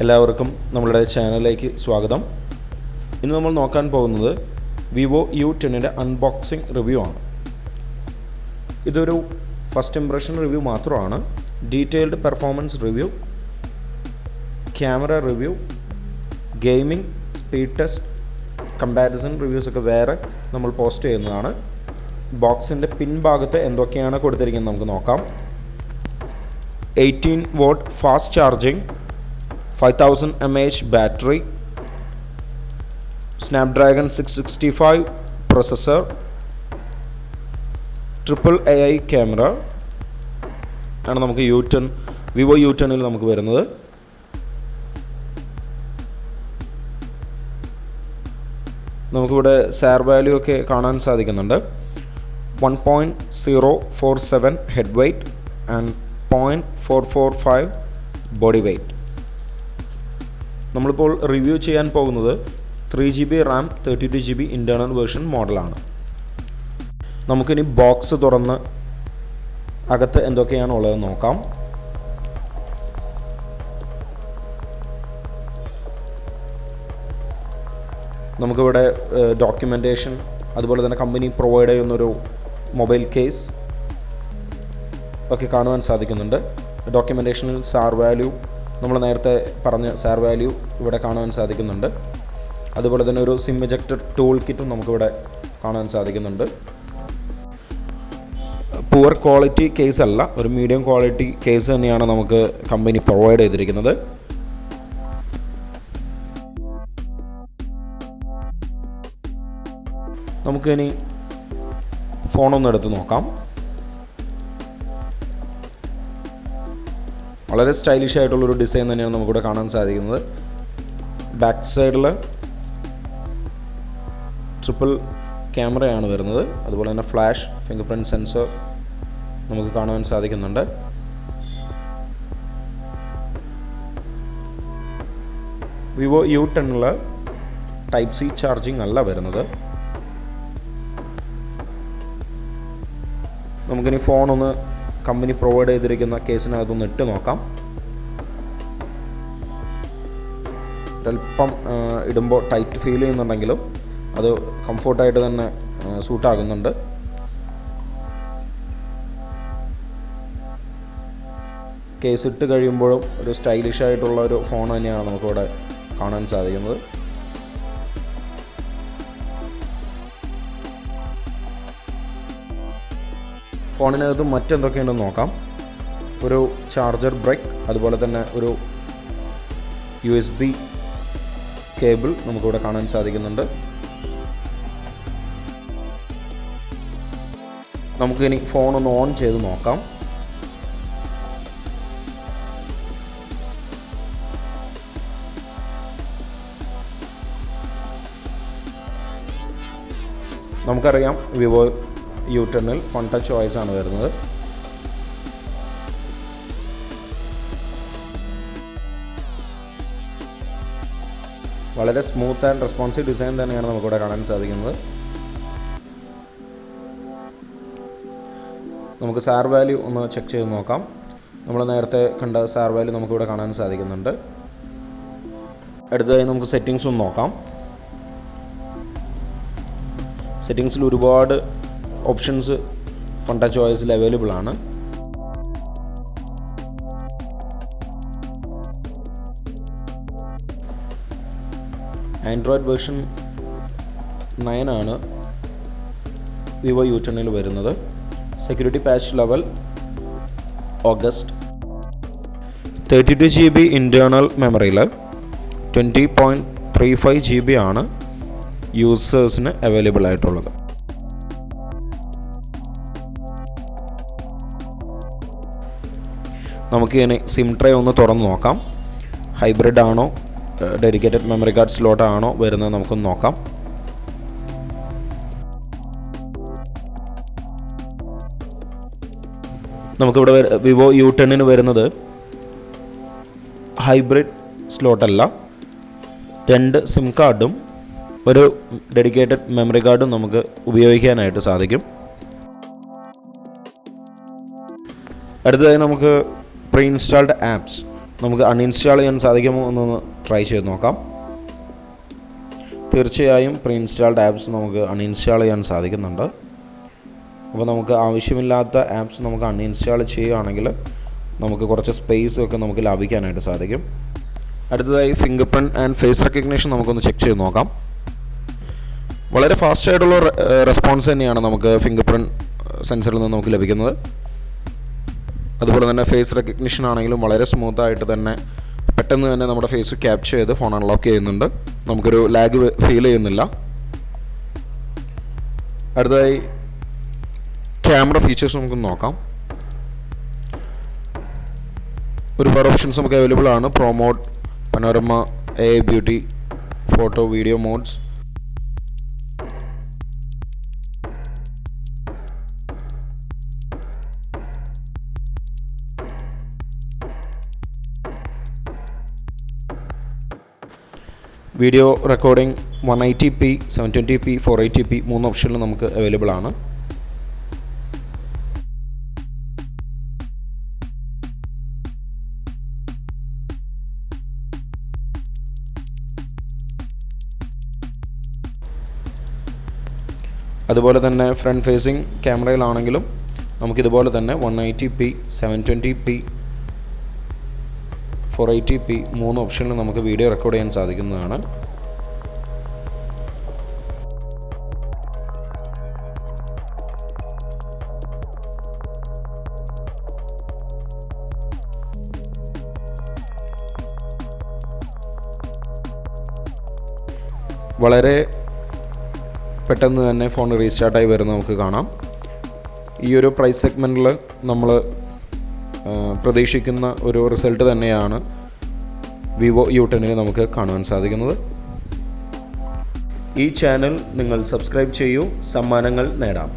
എല്ലാവർക്കും നമ്മുടെ ചാനലിലേക്ക് സ്വാഗതം. ഇന്ന് നമ്മൾ നോക്കാൻ പോകുന്നത് Vivo U10ന്റെ അൺബോക്സിംഗ് റിവ്യൂ ആണ്. ഇതൊരു ഫസ്റ്റ് ഇംപ്രഷൻ റിവ്യൂ മാത്രമാണ്. Detailed performance review, camera review, gaming, speed test, comparison reviews ഒക്കെ വേറെ നമ്മൾ പോസ്റ്റ് ചെയ്യുന്നതാണ്. ബോക്സിൻ്റെ പിൻഭാഗത്ത് എന്തൊക്കെയാണ് കൊടുത്തിരിക്കുന്നത് നമുക്ക് നോക്കാം. 18 watt fast charging, 5000 mAh battery, Snapdragon 665 processor, triple AI camera ആണ് നമുക്ക് Vivo U10ൽ നമുക്ക് വരുന്നത്. നമുക്കിവിടെ സാർ വാല്യൂ ഒക്കെ കാണാൻ സാധിക്കുന്നുണ്ട്. 1.047 head weight and 0.445 body weight. നമ്മളിപ്പോൾ റിവ്യൂ ചെയ്യാൻ പോകുന്നത് 3GB RAM 32GB internal version മോഡലാണ്. നമുക്കിനി ബോക്സ് തുറന്ന് അകത്ത് എന്തൊക്കെയാണ് ഉള്ളതെന്ന് നോക്കാം. നമുക്കിവിടെ ഡോക്യുമെൻറ്റേഷൻ, അതുപോലെ തന്നെ കമ്പനി പ്രൊവൈഡ് ചെയ്യുന്നൊരു മൊബൈൽ കേസ് ഒക്കെ കാണുവാൻ സാധിക്കുന്നുണ്ട്. ഡോക്യുമെൻറ്റേഷനിൽ സാർ വാല്യൂ, നമ്മൾ നേരത്തെ പറഞ്ഞ സാർ വാല്യൂ ഇവിടെ കാണാൻ സാധിക്കുന്നുണ്ട്. അതുപോലെ തന്നെ ഒരു സിം ഇജക്ടർ ടൂൾ കിറ്റും നമുക്കിവിടെ കാണാൻ സാധിക്കുന്നുണ്ട്. പുവർ ക്വാളിറ്റി കേസ് അല്ല, ഒരു മീഡിയം ക്വാളിറ്റി കേസ് തന്നെയാണ് നമുക്ക് കമ്പനി പ്രൊവൈഡ് ചെയ്തിരിക്കുന്നത്. നമുക്കിനി ഫോണൊന്ന് എടുത്ത് നോക്കാം. വളരെ സ്റ്റൈലിഷ് ആയിട്ടുള്ളൊരു ഡിസൈൻ തന്നെയാണ് നമുക്കിവിടെ കാണാൻ സാധിക്കുന്നത്. ബാക്ക് സൈഡിൽ ട്രിപ്പിൾ ക്യാമറയാണ് വരുന്നത്. അതുപോലെ തന്നെ ഫ്ലാഷ് ഫിംഗർ പ്രിൻറ്റ് സെൻസർ നമുക്ക് കാണുവാൻ സാധിക്കുന്നുണ്ട്. Vivo U10ൽ ടൈപ്പ് സി ചാർജിങ് അല്ല വരുന്നത്. നമുക്കിനി ഫോണൊന്ന് കമ്പനി പ്രൊവൈഡ് ചെയ്തിരിക്കുന്ന കേസിനകത്തൊന്ന് ഇട്ട് നോക്കാം. ഒരല്പം ഇടുമ്പോൾ ടൈറ്റ് ഫീൽ ചെയ്യുന്നുണ്ടെങ്കിലും അത് കംഫോർട്ടായിട്ട് തന്നെ സൂട്ടാകുന്നുണ്ട്. കേസ് ഇട്ട് കഴിയുമ്പോഴും ഒരു സ്റ്റൈലിഷ് ആയിട്ടുള്ള ഒരു ഫോൺ തന്നെയാണ് നമുക്കിവിടെ കാണാൻ സാധിക്കുന്നത്. ഫോണിനകത്ത് മറ്റെന്തൊക്കെയുണ്ടെന്ന് നോക്കാം. ഒരു ചാർജർ ബ്രേക്ക്, അതുപോലെ തന്നെ ഒരു USB കേബിൾ നമുക്കിവിടെ കാണാൻ സാധിക്കുന്നുണ്ട്. നമുക്കിനി ഫോണൊന്ന് ഓൺ ചെയ്ത് നോക്കാം. നമുക്കറിയാം Vivo U10ൽ വൺ ടച്ച് വോയിസ് ആണ് വരുന്നത്. വളരെ സ്മൂത്ത് ആൻഡ് റെസ്പോൺസീവ് ഡിസൈൻ തന്നെയാണ് നമുക്കിവിടെ കാണാൻ സാധിക്കുന്നത്. നമുക്ക് സാർ വാല്യൂ ഒന്ന് ചെക്ക് ചെയ്ത് നോക്കാം. നമ്മൾ നേരത്തെ കണ്ട സാർ വാല്യൂ നമുക്കിവിടെ കാണാൻ സാധിക്കുന്നുണ്ട്. അടുത്തതായി നമുക്ക് സെറ്റിങ്സ് ഒന്ന് നോക്കാം. സെറ്റിങ്സിൽ ഒരുപാട് ഓപ്ഷൻസ് വൺ ടച്ച് വോയിസിൽ അവൈലബിൾ ആണ്. ആൻഡ്രോയിഡ് വേർഷൻ 9 ആണ് Vivo U10ൽ വരുന്നത്. Security patch level August. 32GB internal മെമ്മറിയിൽ 20.35GB ആണ് യൂസേഴ്സിന് അവൈലബിൾ ആയിട്ടുള്ളത്. നമുക്ക് ഇനി സിം ട്രേ ഒന്ന് തുറന്ന് നോക്കാം. ഹൈബ്രിഡ് ആണോ ഡെഡിക്കേറ്റഡ് മെമ്മറി കാർഡ് സ്ലോട്ട് ആണോ വരുന്നത് നമുക്കൊന്ന് നോക്കാം. നമുക്കിവിടെ Vivo U10ന് വരുന്നത് ഹൈബ്രിഡ് സ്ലോട്ടല്ല, 2 സിം കാർഡും ഒരു ഡെഡിക്കേറ്റഡ് മെമ്മറി കാർഡും നമുക്ക് ഉപയോഗിക്കാനായിട്ട് സാധിക്കും. അടുത്തതായി നമുക്ക് പ്രീ ഇൻസ്റ്റാൾഡ് ആപ്സ് നമുക്ക് അൺഇൻസ്റ്റാൾ ചെയ്യാൻ സാധിക്കുമോ എന്നൊന്ന് ട്രൈ ചെയ്ത് നോക്കാം. തീർച്ചയായും പ്രീ ഇൻസ്റ്റാൾഡ് ആപ്സ് നമുക്ക് അൺഇൻസ്റ്റാൾ ചെയ്യാൻ സാധിക്കുന്നുണ്ട്. അപ്പോൾ നമുക്ക് ആവശ്യമില്ലാത്ത ആപ്സ് നമുക്ക് അൺഇൻസ്റ്റാൾ ചെയ്യുകയാണെങ്കിൽ നമുക്ക് കുറച്ച് സ്പേസ് ഒക്കെ നമുക്ക് ലാഭിക്കാനായിട്ട് സാധിക്കും. അടുത്തതായി finger print and face recognition നമുക്കൊന്ന് ചെക്ക് ചെയ്ത് നോക്കാം. വളരെ ഫാസ്റ്റായിട്ടുള്ള റെസ്പോൺസ് തന്നെയാണ് നമുക്ക് ഫിംഗർ പ്രിൻറ്റ് സെൻസറിൽ നിന്ന് നമുക്ക് ലഭിക്കുന്നത്. അതുപോലെ തന്നെ ഫേസ് റെക്കഗ്നിഷൻ ആണെങ്കിലും വളരെ സ്മൂത്തായിട്ട് തന്നെ പെട്ടെന്ന് തന്നെ നമ്മുടെ ഫേസ് ക്യാപ്ചർ ചെയ്ത് ഫോൺ അൺലോക്ക് ചെയ്യുന്നുണ്ട്. നമുക്കൊരു ലാഗ് ഫീൽ ചെയ്യുന്നില്ല. അടുത്തതായി ക്യാമറ ഫീച്ചേഴ്സ് നമുക്ക് നോക്കാം. ഒരുപാട് ഓപ്ഷൻസ് നമുക്ക് അവൈലബിൾ ആണ്. Pro mode, panorama, AI beauty, photo, video modes. Video recording 180p, 720p, 480p 3 ഓപ്ഷനിൽ നമുക്ക് അവൈലബിൾ ആണ്. അതുപോലെ തന്നെ ഫ്രണ്ട് ഫേസിംഗ് ക്യാമറയിലാണെങ്കിലും നമുക്കിതുപോലെ തന്നെ 180p, 720p, 480p 3 ഓപ്ഷനിൽ നമുക്ക് വീഡിയോ റെക്കോർഡ് ചെയ്യാൻ സാധിക്കുന്നതാണ്. വളരെ പെട്ടെന്ന് തന്നെ ഫോൺ റീസ്റ്റാർട്ടായി വരുന്നത് നമുക്ക് കാണാം. ഈ ഒരു പ്രൈസ് സെഗ്മെൻറ്റിൽ നമ്മൾ പ്രതീക്ഷിക്കുന്ന ഒരു റിസൾട്ട് തന്നെയാണ് വിവോ U10ൽ നമുക്ക് കാണുവാൻ സാധിക്കുന്നത്. ഈ ചാനൽ നിങ്ങൾ സബ്സ്ക്രൈബ് ചെയ്യൂ, സമ്മാനങ്ങൾ നേടാം.